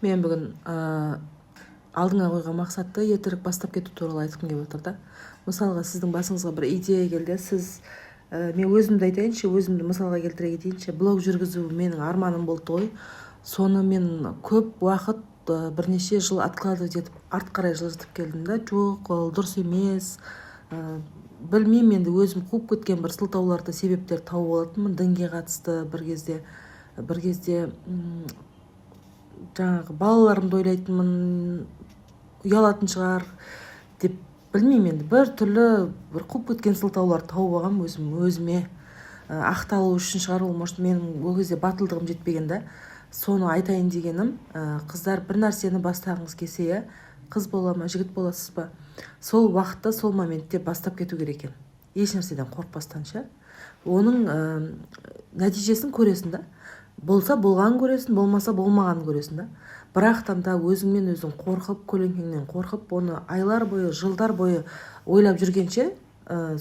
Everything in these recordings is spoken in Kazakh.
Мен бүгін алдыңа қойған мақсатты ертерек бастап кету туралы айтқым келіп отыр да. Мысалға сіздің басыңызға бір идея келді, сіз мен өзімді айтайыншы, өзімді мысалға келтіре кетейінші. Блог жүргізу менің арманым болды ғой. Соны мен көп уақыт бірнеше жыл откладывать етіп артқа қарай жылжытып келдім да. Жоқ, ол дұрыс емес. Білмеймін, енді өзім қуып кеткен бір сылтауларды, себептер тауып алатынмын. Дінге қатысты бір кезде жаңағы балаларымды ойлайтынмын, ұялатын шығар деп, білмеймін, енді бір түрлі бір қуып кеткен сылтауларды тауып алғам өзіме ақталу үшін шығар. Ол может менің ол кезде батылдығым жетпеген да. Соны айтайын дегенім, қыздар бір нәрсені бастағыңыз келсе, қыз бола ма, жігіт боласыз ба, сол уақытта, сол моментте бастап кету керек екен. Еш нәрседен қорықпастан ше. Оның нәтижесін көресің да. Болса болған көресің, болмаса болмаған көресің да. Бірақтан да өзіңмен өзің қорқып, көлеңкеңнен қорқып, оны айлар бойы, жылдар бойы ойлап жүргенше,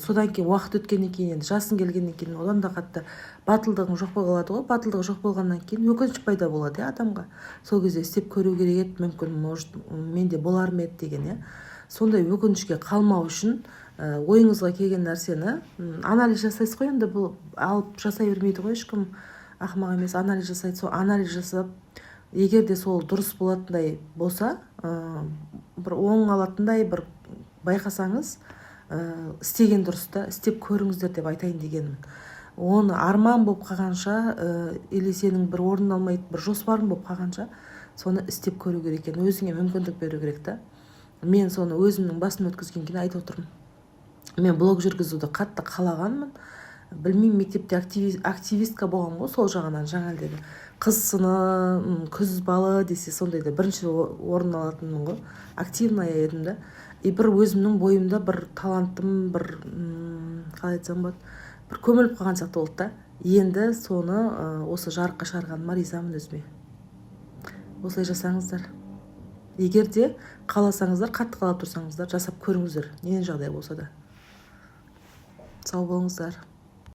содан кейін уақыт өткеннен кейін, енді жасың келгеннен кейін одан да қатты батылдығың жоқ болады ғой. Батылдығы жоқ болғаннан кейін өкініш пайда болады адамға. Сол кезде істеп көру керек еді, мүмкін может менде болар ма еді деген Сондай өкінішке қалмау үшін ойыңызға келген нәрсені анализ жасайсыз ғой. Енді бұл алып жасай бермейді ғой, ешкім ақымақ емес. Анализ жасайды, сол анализ жасап, егер де сол дұрыс болатындай болса, бір оң алатындай бір байқасаңыз, істеген дұрыс та, істеп көріңіздер деп айтайын дегенмін. Оны арман болып қалғанша, или сенің бір орын алмайды бір жоспарың болып қалғанша, соны істеп көру керек екен, өзіңе мүмкіндік беру керек та. Мен соны өзімнің басым өткізген кейін айтып отырмын. Мен блог жүргізуді қатты қалағанмын. Білмеймін, мектепте активистка болған ғой, сол жағынан жаңалдегі. Қыз сыны, күз балы десе сондайда бірінші орын алатынмын ғой. Активная едім да. Бір өзімнің бойымда бір талантым, бір қалай айтсам болады, бір көміліп қалған сияқты болды да. Енді соны осы жарыққа шығарғаныма ризамын өзіме. Осылай жасаңыздар. Егер де қаласаңыздар, қатты қалап тұрсаңыздар, жасап көріңіздер, ненен жағдай болса да. Сау болыңыздар.